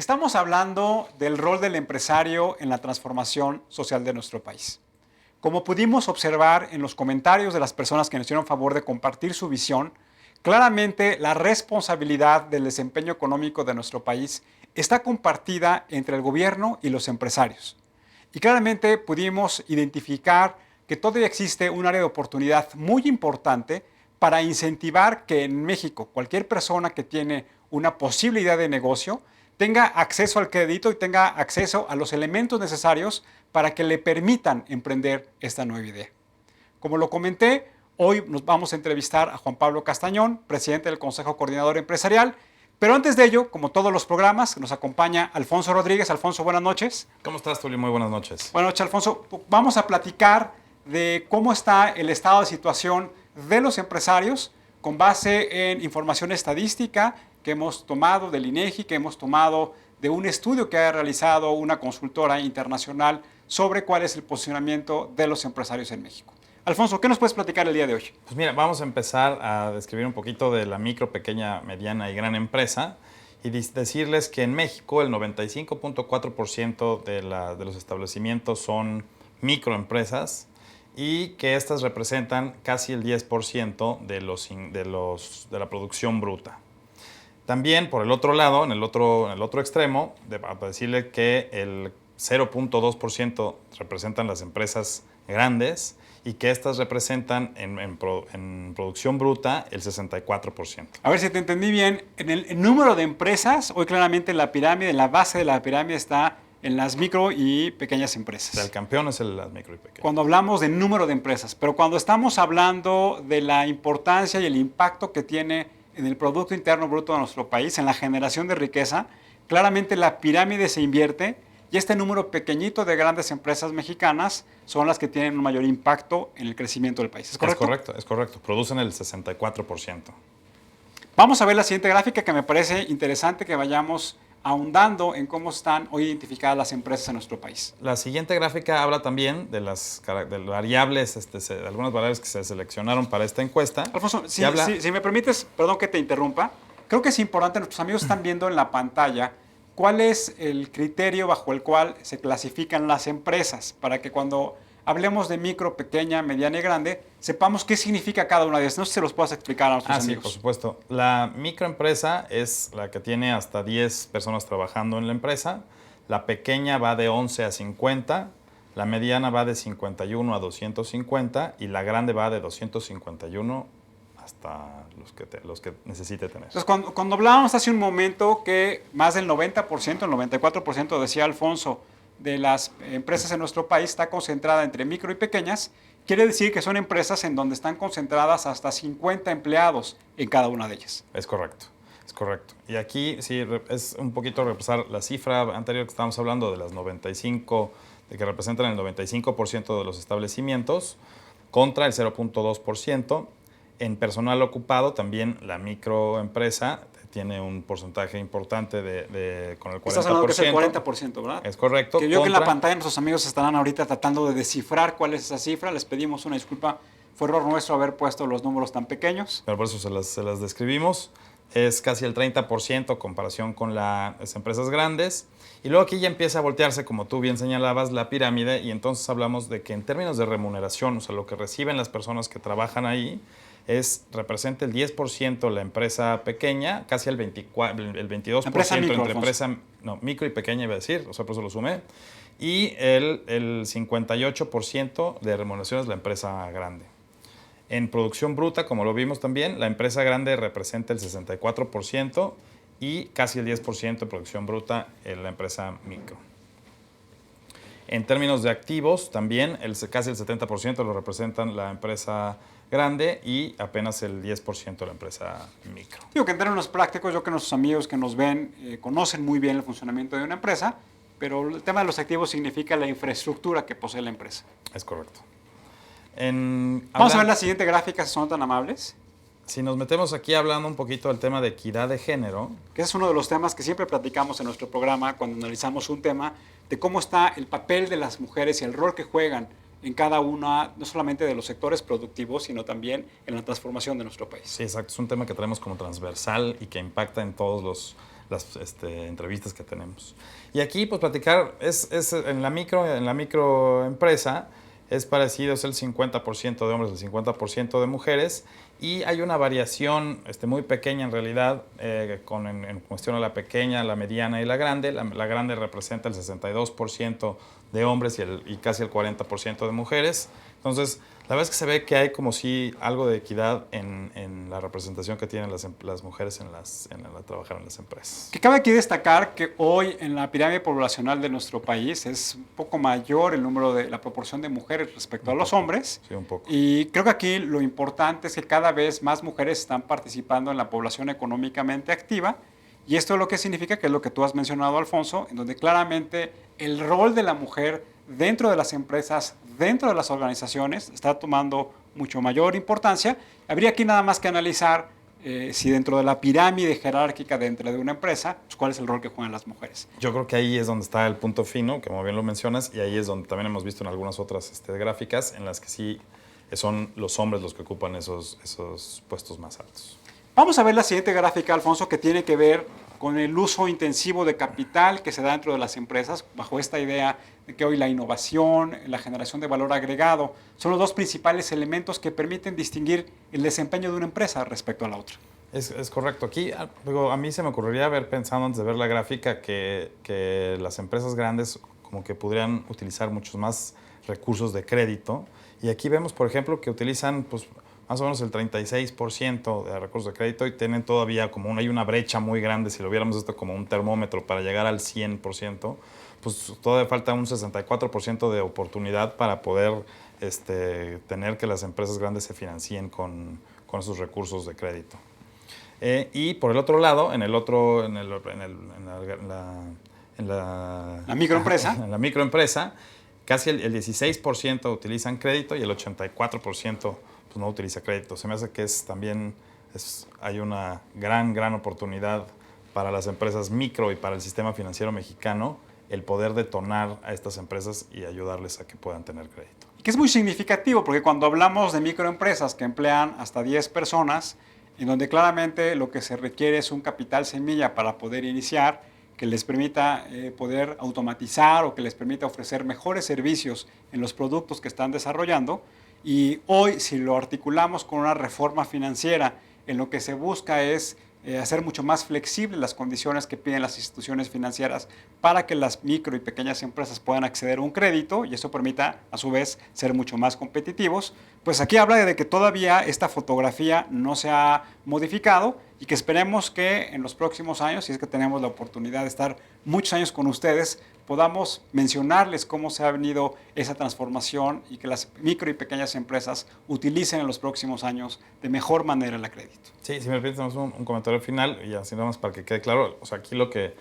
Estamos hablando del rol del empresario en la transformación social de nuestro país. Como pudimos observar en los comentarios de las personas que nos hicieron favor de compartir su visión, claramente la responsabilidad del desempeño económico de nuestro país está compartida entre el gobierno y los empresarios. Y claramente pudimos identificar que todavía existe un área de oportunidad muy importante para incentivar que en México cualquier persona que tiene una posibilidad de negocio tenga acceso al crédito y tenga acceso a los elementos necesarios para que le permitan emprender esta nueva idea. Como lo comenté, hoy nos vamos a entrevistar a Juan Pablo Castañón, presidente del Consejo Coordinador Empresarial. Pero antes de ello, como todos los programas, nos acompaña Alfonso Rodríguez. Alfonso, buenas noches. ¿Cómo estás, Tulio? Muy buenas noches. Buenas noches, Alfonso. Vamos a platicar de cómo está el estado de situación de los empresarios con base en información estadística que hemos tomado del INEGI, que hemos tomado de un estudio que ha realizado una consultora internacional sobre cuál es el posicionamiento de los empresarios en México. Alfonso, ¿qué nos puedes platicar el día de hoy? Pues mira, vamos a empezar a describir un poquito de la micro, pequeña, mediana y gran empresa y decirles que en México el 95.4% de los establecimientos son microempresas y que estas representan casi el 10% de la producción bruta. También, por el otro lado, en el otro extremo, para decirle que el 0.2% representan las empresas grandes y que estas representan en producción bruta el 64%. A ver si te entendí bien. En el número de empresas, hoy claramente la pirámide, la base de la pirámide está en las micro y pequeñas empresas. O sea, el campeón es las micro y pequeñas. Cuando hablamos de número de empresas, pero cuando estamos hablando de la importancia y el impacto que tiene en el Producto Interno Bruto de nuestro país, en la generación de riqueza, claramente la pirámide se invierte y este número pequeñito de grandes empresas mexicanas son las que tienen un mayor impacto en el crecimiento del país. ¿Es correcto? Es correcto. Producen el 64%. Vamos a ver la siguiente gráfica que me parece interesante que vayamos ahondando en cómo están hoy identificadas las empresas en nuestro país. La siguiente gráfica habla también de las variables, de algunas variables que se seleccionaron para esta encuesta. Alfonso, si me permites, perdón que te interrumpa, creo que es importante, nuestros amigos están viendo en la pantalla cuál es el criterio bajo el cual se clasifican las empresas, para que cuando hablemos de micro, pequeña, mediana y grande, sepamos qué significa cada una de ellas. No sé si se los puedas explicar a nuestros amigos. Sí, por supuesto. La microempresa es la que tiene hasta 10 personas trabajando en la empresa. La pequeña va de 11 a 50, la mediana va de 51 a 250 y la grande va de 251 hasta los que necesite tener. Entonces, cuando hablábamos hace un momento que más del 90%, el 94%, decía Alfonso, de las empresas en nuestro país está concentrada entre micro y pequeñas, quiere decir que son empresas en donde están concentradas hasta 50 empleados en cada una de ellas. Es correcto, es correcto. Y aquí sí es un poquito repasar la cifra anterior que estábamos hablando de las 95, de que representan el 95% de los establecimientos contra el 0.2%. En personal ocupado también la microempresa tiene un porcentaje importante con el 40%. Estás hablando que es el 40%, ¿verdad? Es correcto. Que yo que en la pantalla nuestros amigos estarán ahorita tratando de descifrar cuál es esa cifra. Les pedimos una disculpa. Fue error nuestro haber puesto los números tan pequeños. Pero por eso se las describimos. Es casi el 30% en comparación con las empresas grandes. Y luego aquí ya empieza a voltearse, como tú bien señalabas, la pirámide. Y entonces hablamos de que en términos de remuneración, o sea, lo que reciben las personas que trabajan ahí, representa el 10% la empresa pequeña, casi el 22% empresa micro, entre empresa micro y pequeña, iba a decir, o sea, por eso lo sumé, y el 58% de remuneración es la empresa grande. En producción bruta, como lo vimos también, la empresa grande representa el 64% y casi el 10% de producción bruta en la empresa micro. En términos de activos, también casi el 70% lo representan la empresa grande y apenas el 10% de la empresa micro. Digo que en términos prácticos, yo creo que nuestros amigos que nos ven conocen muy bien el funcionamiento de una empresa, pero el tema de los activos significa la infraestructura que posee la empresa. Es correcto. Vamos a ver la siguiente gráfica, si son tan amables. Si nos metemos aquí hablando un poquito del tema de equidad de género. Que es uno de los temas que siempre platicamos en nuestro programa cuando analizamos un tema, de cómo está el papel de las mujeres y el rol que juegan en cada una, no solamente de los sectores productivos, sino también en la transformación de nuestro país. Sí, exacto. Es un tema que traemos como transversal y que impacta en todos entrevistas que tenemos. Y aquí, pues platicar, en la microempresa es parecido, es el 50% de hombres, el 50% de mujeres, y hay una variación muy pequeña en realidad en cuestión a la pequeña, la mediana y la grande. La grande representa el 62% de hombres y casi el 40% de mujeres. Entonces, la verdad es que se ve que hay como si algo de equidad en la representación que tienen las mujeres al trabajar en las empresas. Que cabe aquí destacar que hoy en la pirámide poblacional de nuestro país es un poco mayor el número de la proporción de mujeres respecto a los hombres. Sí, un poco. Y creo que aquí lo importante es que cada vez más mujeres están participando en la población económicamente activa. Y esto es lo que significa, que es lo que tú has mencionado, Alfonso, en donde claramente el rol de la mujer dentro de las empresas, dentro de las organizaciones, está tomando mucho mayor importancia. Habría aquí nada más que analizar si dentro de la pirámide jerárquica dentro de una empresa, pues, cuál es el rol que juegan las mujeres. Yo creo que ahí es donde está el punto fino, que como bien lo mencionas, y ahí es donde también hemos visto en algunas otras gráficas en las que sí son los hombres los que ocupan esos puestos más altos. Vamos a ver la siguiente gráfica, Alfonso, que tiene que ver con el uso intensivo de capital que se da dentro de las empresas, bajo esta idea de que hoy la innovación, la generación de valor agregado, son los dos principales elementos que permiten distinguir el desempeño de una empresa respecto a la otra. Es correcto. Aquí a mí se me ocurriría pensando antes de ver la gráfica, que las empresas grandes como que podrían utilizar muchos más recursos de crédito. Y aquí vemos, por ejemplo, que utilizan pues, más o menos el 36% de recursos de crédito y tienen todavía hay una brecha muy grande. Si lo viéramos esto como un termómetro para llegar al 100%, pues todavía falta un 64% de oportunidad para poder tener que las empresas grandes se financien con esos recursos de crédito. Y por el otro lado, en la microempresa, en la microempresa, casi el 16% utilizan crédito y el 84% pues, no utiliza crédito. Se me hace que hay una gran oportunidad para las empresas micro y para el sistema financiero mexicano el poder detonar a estas empresas y ayudarles a que puedan tener crédito. Que es muy significativo, porque cuando hablamos de microempresas que emplean hasta 10 personas, en donde claramente lo que se requiere es un capital semilla para poder iniciar, que les permita poder automatizar o que les permita ofrecer mejores servicios en los productos que están desarrollando. Y hoy, si lo articulamos con una reforma financiera, en lo que se busca es hacer mucho más flexibles las condiciones que piden las instituciones financieras para que las micro y pequeñas empresas puedan acceder a un crédito y eso permita, a su vez, ser mucho más competitivos. Pues aquí habla de que todavía esta fotografía no se ha modificado y que esperemos que en los próximos años, si es que tenemos la oportunidad de estar muchos años con ustedes, podamos mencionarles cómo se ha venido esa transformación y que las micro y pequeñas empresas utilicen en los próximos años de mejor manera el crédito. Sí, si me permites un comentario final y así nada más para que quede claro. O sea, aquí lo que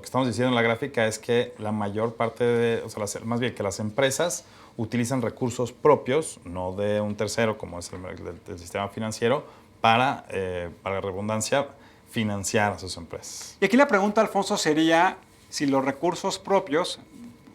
estamos diciendo en la gráfica es que la mayor parte más bien que las empresas utilizan recursos propios, no de un tercero como es el sistema financiero, para la redundancia, financiar a sus empresas. Y aquí la pregunta, Alfonso, sería si los recursos propios,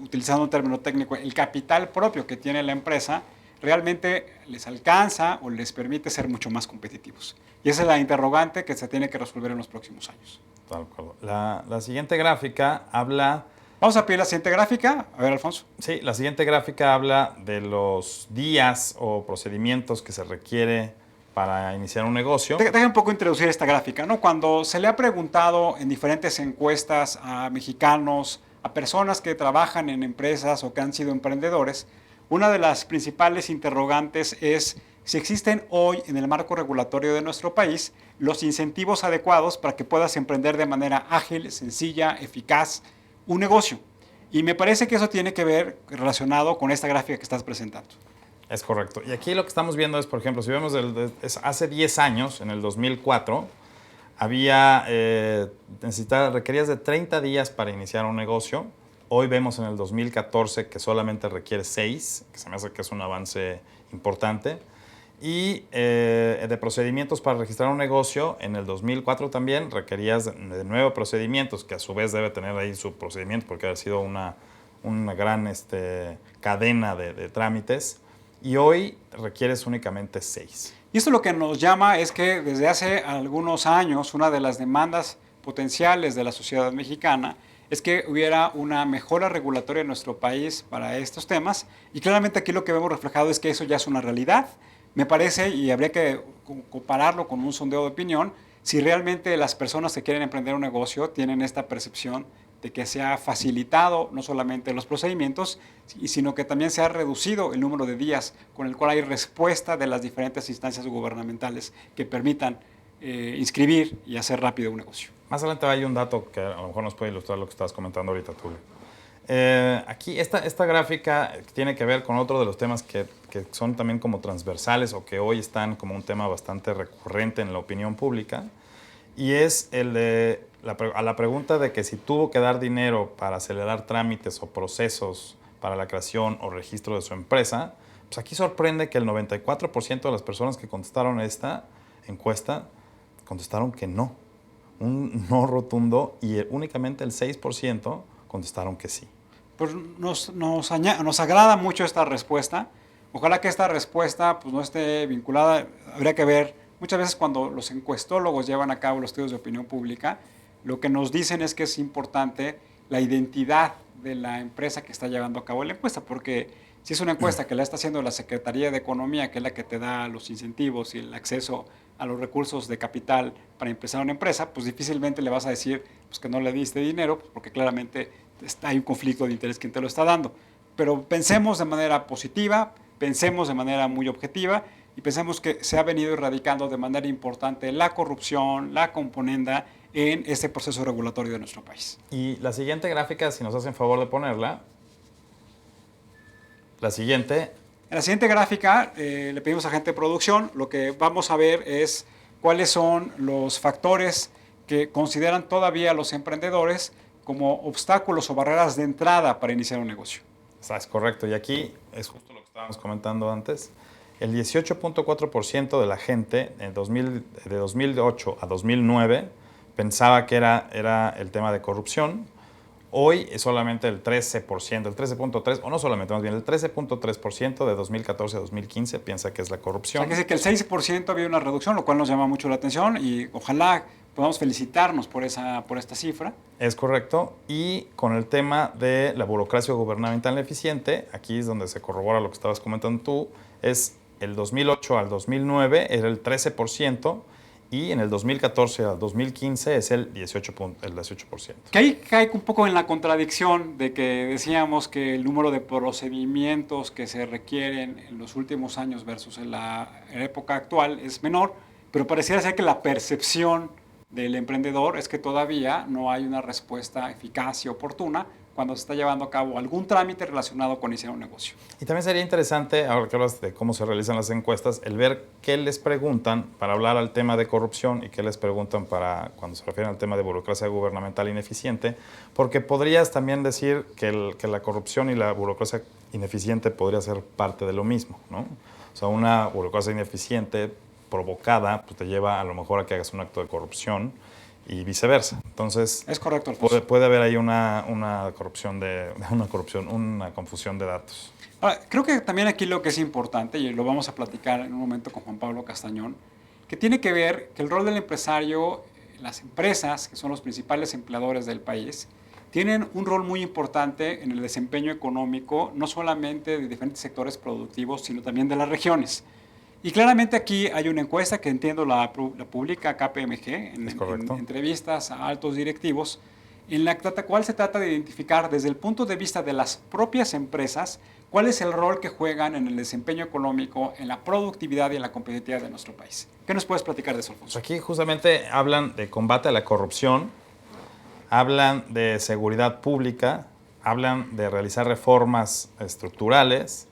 utilizando un término técnico, el capital propio que tiene la empresa, realmente les alcanza o les permite ser mucho más competitivos. Y esa es la interrogante que se tiene que resolver en los próximos años. De acuerdo. La siguiente gráfica habla... Vamos a pedir la siguiente gráfica. A ver, Alfonso. Sí, la siguiente gráfica habla de los días o procedimientos que se requiere para iniciar un negocio. Déjame un poco introducir esta gráfica, ¿no? Cuando se le ha preguntado en diferentes encuestas a mexicanos, a personas que trabajan en empresas o que han sido emprendedores, una de las principales interrogantes es si existen hoy en el marco regulatorio de nuestro país los incentivos adecuados para que puedas emprender de manera ágil, sencilla, eficaz un negocio. Y me parece que eso tiene que ver relacionado con esta gráfica que estás presentando. Es correcto. Y aquí lo que estamos viendo es, por ejemplo, si vemos hace 10 años, en el 2004, requerías de 30 días para iniciar un negocio. Hoy vemos en el 2014 que solamente requiere 6, que se me hace que es un avance importante. Y de procedimientos para registrar un negocio, en el 2004 también requerías de 9 procedimientos, que a su vez debe tener ahí su procedimiento porque ha sido una gran cadena de trámites. Y hoy requieres únicamente 6. Y esto lo que nos llama es que desde hace algunos años una de las demandas potenciales de la sociedad mexicana es que hubiera una mejora regulatoria en nuestro país para estos temas, y claramente aquí lo que vemos reflejado es que eso ya es una realidad. Me parece, y habría que compararlo con un sondeo de opinión, si realmente las personas que quieren emprender un negocio tienen esta percepción de que se ha facilitado no solamente los procedimientos, sino que también se ha reducido el número de días con el cual hay respuesta de las diferentes instancias gubernamentales que permitan inscribir y hacer rápido un negocio. Más adelante hay un dato que a lo mejor nos puede ilustrar lo que estabas comentando ahorita, Tulio. Aquí esta gráfica tiene que ver con otro de los temas que son también como transversales o que hoy están como un tema bastante recurrente en la opinión pública, y es el de a la pregunta de que si tuvo que dar dinero para acelerar trámites o procesos para la creación o registro de su empresa. Pues aquí sorprende que el 94% de las personas que contestaron esta encuesta contestaron que no, un no rotundo, y únicamente el 6% contestaron que sí. Pues nos agrada mucho esta respuesta. Ojalá que esta respuesta pues, no esté vinculada. Habría que ver, muchas veces cuando los encuestólogos llevan a cabo los estudios de opinión pública, lo que nos dicen es que es importante la identidad de la empresa que está llevando a cabo la encuesta, porque si es una encuesta que la está haciendo la Secretaría de Economía, que es la que te da los incentivos y el acceso a los recursos de capital para empezar una empresa, pues difícilmente le vas a decir pues, que no le diste dinero, pues, porque claramente hay un conflicto de interés quien te lo está dando. Pero pensemos de manera positiva, pensemos de manera muy objetiva y pensemos que se ha venido erradicando de manera importante la corrupción, la componenda en este proceso regulatorio de nuestro país. Y la siguiente gráfica, si nos hacen favor de ponerla, la siguiente. En la siguiente gráfica le pedimos a gente de producción, lo que vamos a ver es cuáles son los factores que consideran todavía los emprendedores como obstáculos o barreras de entrada para iniciar un negocio. Es correcto, y aquí es justo lo que estábamos comentando antes. El 18.4% de la gente de 2008 a 2009 pensaba que era el tema de corrupción. Hoy es solamente el 13%, el 13.3%, o no solamente, más bien el 13.3% de 2014 a 2015 piensa que es la corrupción. O sea, que el 6% había una reducción, lo cual nos llama mucho la atención y ojalá podamos felicitarnos por esta cifra. Es correcto. Y con el tema de la burocracia gubernamental eficiente, aquí es donde se corrobora lo que estabas comentando tú, es el 2008 al 2009 era el 13%, y en el 2014 al 2015 es el 18%. Que ahí cae un poco en la contradicción de que decíamos que el número de procedimientos que se requieren en los últimos años versus en la época actual es menor, pero pareciera ser que la percepción del emprendedor es que todavía no hay una respuesta eficaz y oportuna cuando se está llevando a cabo algún trámite relacionado con iniciar un negocio. Y también sería interesante, ahora que hablas de cómo se realizan las encuestas, el ver qué les preguntan para hablar al tema de corrupción y qué les preguntan para cuando se refieren al tema de burocracia gubernamental ineficiente, porque podrías también decir que la corrupción y la burocracia ineficiente podría ser parte de lo mismo, ¿no? O sea, una burocracia ineficiente provocada pues te lleva a lo mejor a que hagas un acto de corrupción y viceversa. Entonces, es correcto, Alfonso. Puede haber ahí una confusión de datos. Ahora, creo que también aquí lo que es importante, y lo vamos a platicar en un momento con Juan Pablo Castañón, que tiene que ver que el rol del empresario, las empresas, que son los principales empleadores del país, tienen un rol muy importante en el desempeño económico, no solamente de diferentes sectores productivos, sino también de las regiones. Y claramente aquí hay una encuesta que entiendo la publica KPMG en entrevistas a altos directivos, en la cual se trata de identificar desde el punto de vista de las propias empresas cuál es el rol que juegan en el desempeño económico, en la productividad y en la competitividad de nuestro país. ¿Qué nos puedes platicar de eso, Alfonso? Aquí justamente hablan de combate a la corrupción, hablan de seguridad pública, hablan de realizar reformas estructurales,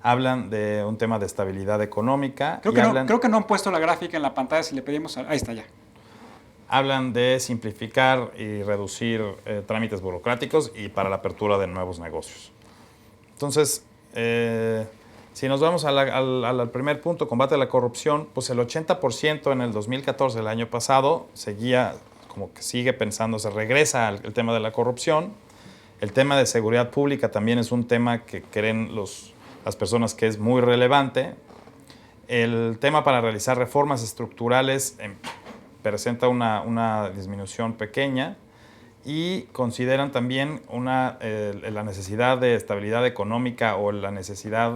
hablan de un tema de estabilidad económica. Creo que no han puesto la gráfica en la pantalla, si le pedimos... Ahí está ya. Hablan de simplificar y reducir trámites burocráticos y para la apertura de nuevos negocios. Entonces, si nos vamos al primer punto, combate a la corrupción, pues el 80% en el 2014, el año pasado, seguía como que sigue pensando, se regresa al tema de la corrupción. El tema de seguridad pública también es un tema que creen las personas que es muy relevante. El tema para realizar reformas estructurales presenta una disminución pequeña y consideran también la necesidad de estabilidad económica o la necesidad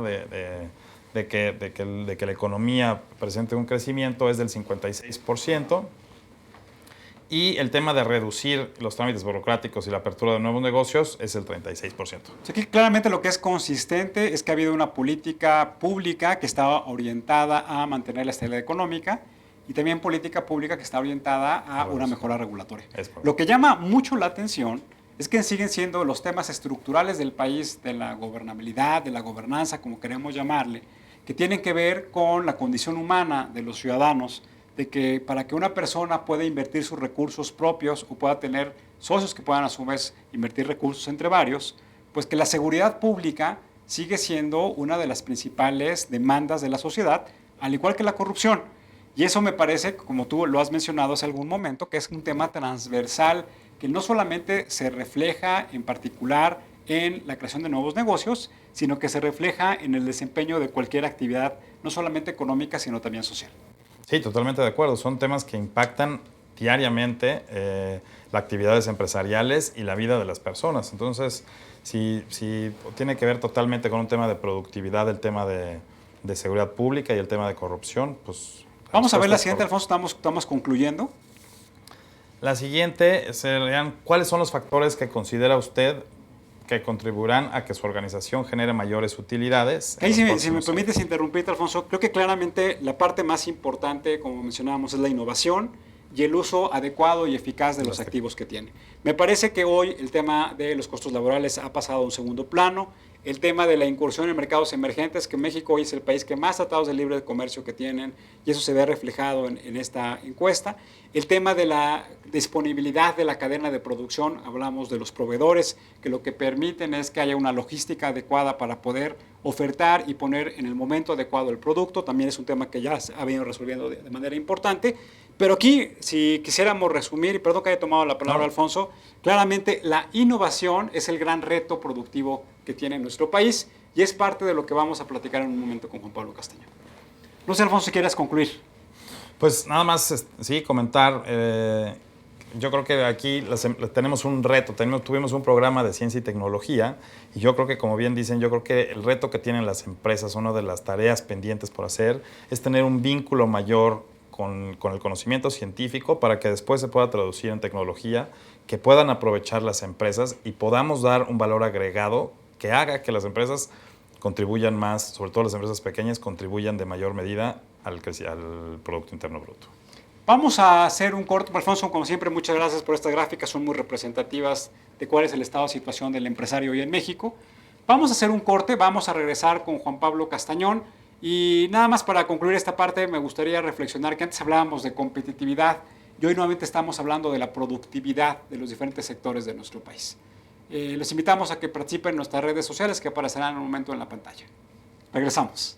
de que la economía presente un crecimiento es del 56%. Y el tema de reducir los trámites burocráticos y la apertura de nuevos negocios es el 36%. Aquí claramente lo que es consistente es que ha habido una política pública que está orientada a mantener la estabilidad económica y también política pública que está orientada a una mejora regulatoria. Lo que llama mucho la atención es que siguen siendo los temas estructurales del país, de la gobernabilidad, de la gobernanza, como queremos llamarle, que tienen que ver con la condición humana de los ciudadanos, de que para que una persona pueda invertir sus recursos propios o pueda tener socios que puedan a su vez invertir recursos entre varios, pues que la seguridad pública sigue siendo una de las principales demandas de la sociedad, al igual que la corrupción. Y eso me parece, como tú lo has mencionado hace algún momento, que es un tema transversal que no solamente se refleja en particular en la creación de nuevos negocios, sino que se refleja en el desempeño de cualquier actividad, no solamente económica, sino también social. Sí, totalmente de acuerdo. Son temas que impactan diariamente las actividades empresariales y la vida de las personas. Entonces, si tiene que ver totalmente con un tema de productividad, el tema de seguridad pública y el tema de corrupción, pues... Vamos a ver la siguiente, Alfonso, estamos concluyendo. La siguiente serían, ¿cuáles son los factores que considera usted que contribuirán a que su organización genere mayores utilidades? Ahí, si me permites interrumpirte, Alfonso, creo que claramente la parte más importante, como mencionábamos, es la innovación y el uso adecuado y eficaz de los activos que tiene. Me parece que hoy el tema de los costos laborales ha pasado a un segundo plano. El tema de la incursión en mercados emergentes, que México hoy es el país que más tratados de libre comercio que tienen, y eso se ve reflejado en esta encuesta. El tema de la disponibilidad de la cadena de producción, hablamos de los proveedores, que lo que permiten es que haya una logística adecuada para poder ofertar y poner en el momento adecuado el producto. También es un tema que ya se ha venido resolviendo de manera importante. Pero aquí, si quisiéramos resumir, y perdón que haya tomado la palabra, Alfonso, claramente la innovación es el gran reto productivo que tiene nuestro país y es parte de lo que vamos a platicar en un momento con Juan Pablo Castañón. No sé, Alfonso, si quieres concluir. Pues nada más, sí, comentar. Yo creo que aquí tenemos un reto, tuvimos un programa de ciencia y tecnología y yo creo que, como bien dicen, yo creo que el reto que tienen las empresas, una de las tareas pendientes por hacer, es tener un vínculo mayor con el conocimiento científico para que después se pueda traducir en tecnología, que puedan aprovechar las empresas y podamos dar un valor agregado que haga que las empresas contribuyan más, sobre todo las empresas pequeñas, contribuyan de mayor medida al Producto Interno Bruto. Vamos a hacer un corto. Alfonso, como siempre, muchas gracias por estas gráficas, son muy representativas de cuál es el estado de situación del empresario hoy en México. Vamos a hacer un corte, vamos a regresar con Juan Pablo Castañón. Y nada más para concluir esta parte, me gustaría reflexionar que antes hablábamos de competitividad y hoy nuevamente estamos hablando de la productividad de los diferentes sectores de nuestro país. Les invitamos a que participen en nuestras redes sociales que aparecerán en un momento en la pantalla. Regresamos.